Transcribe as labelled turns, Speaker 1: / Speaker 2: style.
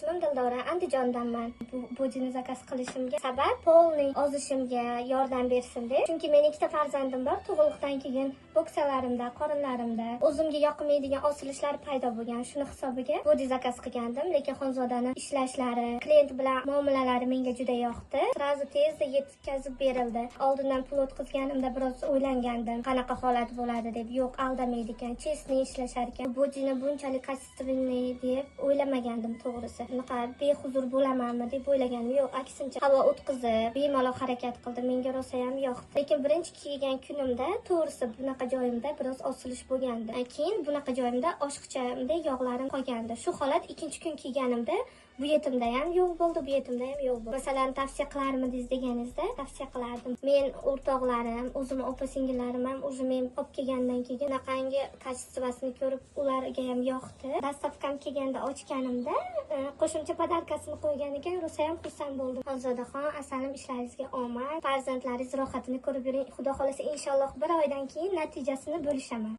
Speaker 1: İsmim Dildora, Andijondanman. Bu zakaz qilishimga sabab polning ozishimga yordam bersin deb. Chunki mening ikkita farzandim bor. Tug'uruqdan keyin bo'ksalarimda, qorinlarimda o'zimga yoqmaydigan osilishlar paydo bo'lgan. Shuni hisobiga bu zakaz qilgandim, lekin Xonzodani ishlashlari, klient bilan muomalalari menga juda yoqdi. Srazu tezda yetkazib berildi. Oldindan pul o'tkazganimda biroz o'ylangandim, qanaqa holat bo'ladi deb. Yo'q, aldamaydi ekan, chestniy ishlashar ekan. Bojini bunchalik kачественный deb o'ylamagandim to'g'risi. Bunaqa behuzur bo'lamanmi deb o'ylagandim. Yo'q, aksincha havo o'tkazib, bemalol harakat qildi. Menga rosa ham yoqdi. Lekin birinchi kiygan kunimda to'g'risi bunaqa joyimda biroz osilish bo'lgandi. Keyin bunaqa joyimda oshiqchamda yog'larim qolgandi. Shu holat ikkinchi kun kiyganimda bu yetimda ham yo'q bo'ldi, bu yetimda ham yo'q bo'ldi. Masalan, tavsiya qilarmidingiz deganingizda, tavsiya qilardim. Men o'rtoqlarim, o'zim opa-singillarim ham o'zi men olib kelgandan keyin bunaqangi kачествосini ko'rib, ularga ham yoqdi. Dastavkam kelganda ochganimda, qo'shimcha podarkasini qo'ygan ekan, rosa ham xursand bo'ldim. Xonzodaxon, asalim, ishlaringizga omad. Farzandlaringiz rohatini ko'rib yuring. Xudo xolasa inshaalloh bir oydan keyin natijasini bo'lishaman.